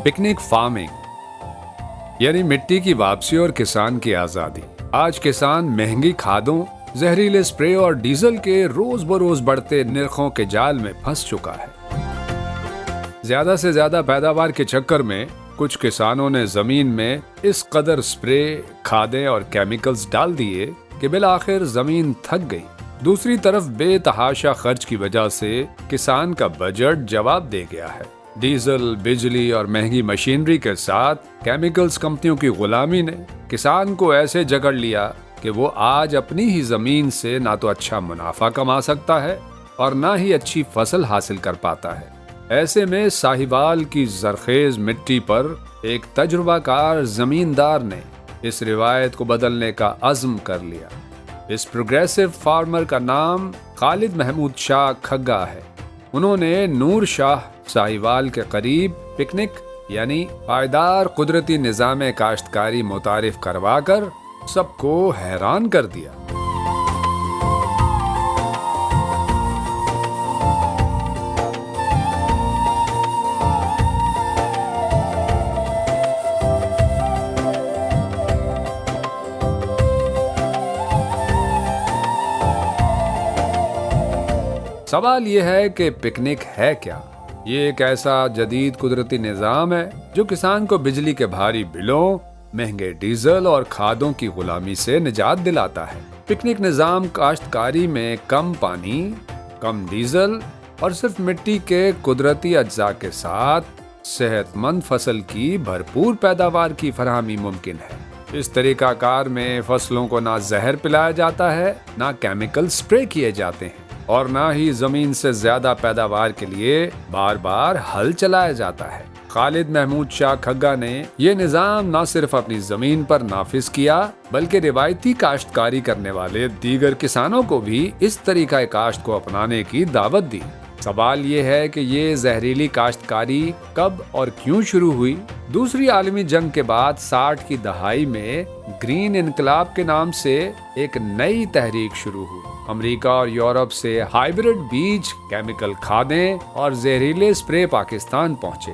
Picnic farming यानी मिट्टी की वापसी और किसान की आजादी। आज किसान महंगी खादों, जहरीले स्प्रे और डीजल के रोज बरोज बढ़ते निर्खों के जाल में फंस चुका है। ज्यादा से ज्यादा पैदावार के चक्कर में कुछ किसानों ने जमीन में इस कदर स्प्रे, खादें और केमिकल्स डाल दिए कि बिलाखिर जमीन थक गई। दूसरी तरफ बेतहाशा खर्च की वजह से किसान का बजट जवाब दे गया है। डीजल, बिजली और महंगी मशीनरी के साथ केमिकल्स कंपनियों की गुलामी ने किसान को ऐसे जकड़ लिया कि वो आज अपनी ही जमीन से ना तो अच्छा मुनाफा कमा सकता है और ना ही अच्छी फसल हासिल कर पाता है। ऐसे में साहिवाल की जरखेज मिट्टी पर एक तजुर्बाकार जमींदार ने इस रिवायत को बदलने का अज़्म कर लिया। इस प्रोग्रेसिव फार्मर का नाम खालिद महमूद शाह खग्गा है। उन्होंने नूर शाह साहिवाल के करीब पिकनिक यानी पायदार कुदरती निज़ाम काश्तकारी मुतारिफ करवाकर सबको हैरान कर दिया। सवाल यह है कि पिकनिक है क्या? ये एक ऐसा जदीद कुदरती निज़ाम है जो किसान को बिजली के भारी बिलों, महंगे डीजल और खादों की गुलामी से निजात दिलाता है। पिकनिक निज़ाम काश्तकारी में कम पानी, कम डीजल और सिर्फ मिट्टी के कुदरती अज्जा के साथ सेहतमंद फसल की भरपूर पैदावार की फराहमी मुमकिन है। इस तरीकाकार में फसलों को ना जहर पिलाया जाता है, ना केमिकल स्प्रे किए जाते हैं और ना ही जमीन से ज्यादा पैदावार के लिए बार बार हल चलाया जाता है। खालिद महमूद शाह खग्गा ने ये निज़ाम न सिर्फ अपनी जमीन पर नाफिज किया बल्कि रिवायती काश्तकारी करने वाले दीगर किसानों को भी इस तरीका काश्त को अपनाने की दावत दी। सवाल ये है कि ये जहरीली काश्तकारी कब और क्यों शुरू हुई? दूसरी आलमी जंग के बाद 60 की दहाई में ग्रीन इनकलाब के नाम से एक नई तहरीक शुरू हुई। अमेरिका और यूरोप से हाइब्रिड बीज, केमिकल खादें और जहरीले स्प्रे पाकिस्तान पहुंचे।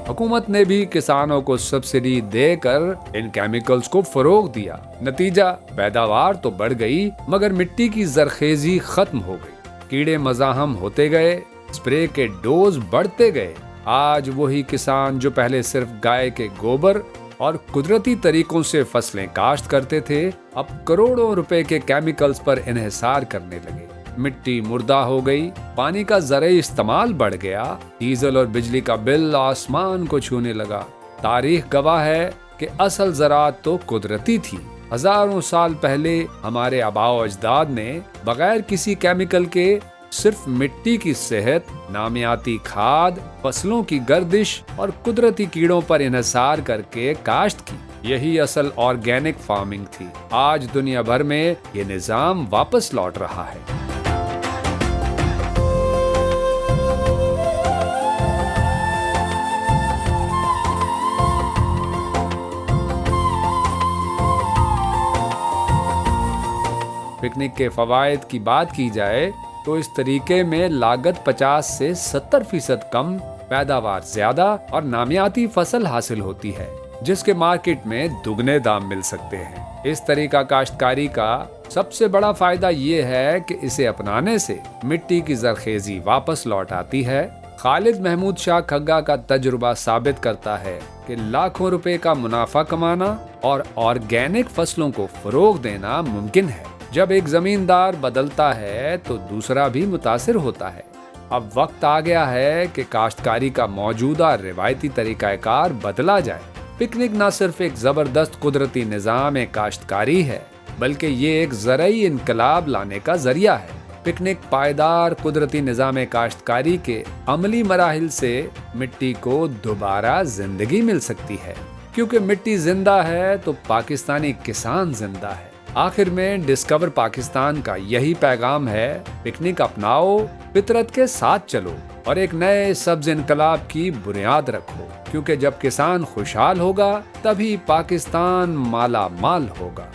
हुकूमत ने भी किसानों को सब्सिडी देकर इन केमिकल्स को फरोग दिया। नतीजा, पैदावार तो बढ़ गई मगर मिट्टी की जरखेजी खत्म हो गई। कीड़े मज़ाहम होते गए, स्प्रे के डोज बढ़ते गए। आज वही किसान जो पहले सिर्फ गाय के गोबर और कुदरती तरीकों से फसलें काश्त करते थे, अब करोड़ों रुपए के केमिकल्स पर इन्हिसार करने लगे। मिट्टी मुर्दा हो गई, पानी का ज़राई इस्तेमाल बढ़ गया, डीजल और बिजली का बिल आसमान को छूने लगा। तारीख गवाह है कि असल ज़राअत तो कुदरती थी। हजारों साल पहले हमारे आबाओ अजदाद ने बगैर किसी केमिकल के सिर्फ मिट्टी की सेहत, नामियाती खाद, फसलों की गर्दिश और कुदरती कीड़ों पर इन्हिसार करके काश्त की। यही असल ऑर्गेनिक फार्मिंग थी। आज दुनिया भर में ये निज़ाम वापस लौट रहा है। पिकनिक के फवायद की बात की जाए तो इस तरीके में लागत 50 से 70% कम, पैदावार ज्यादा और नामियाती फसल हासिल होती है जिसके मार्केट में दुगने दाम मिल सकते हैं। इस तरीका काश्तकारी का सबसे बड़ा फायदा ये है कि इसे अपनाने से मिट्टी की जरखेजी वापस लौट आती है। खालिद महमूद शाह खग्गा का तजुर्बा साबित करता है कि लाखों रुपए का मुनाफा कमाना और ऑर्गेनिक फसलों को फरोग देना मुमकिन है। जब एक जमींदार बदलता है तो दूसरा भी मुतासिर होता है। अब वक्त आ गया है कि काश्तकारी का मौजूदा रिवायती तरीकाकार बदला जाए। पिकनिक न सिर्फ एक जबरदस्त कुदरती निज़ाम काश्तकारी है बल्कि ये एक ज़राई इनकलाब लाने का जरिया है। पिकनिक पायदार कुदरती निज़ाम काश्तकारी के अमली मराहिल से मिट्टी को दोबारा जिंदगी मिल सकती है। क्योंकि मिट्टी जिंदा है तो पाकिस्तानी किसान जिंदा है। आखिर में डिस्कवर पाकिस्तान का यही पैगाम है, पिकनिक अपनाओ, फितरत के साथ चलो। اور ایک نئے سبز انقلاب کی بنیاد رکھو، کیونکہ جب کسان خوشحال ہوگا تبھی پاکستان مالا مال ہوگا۔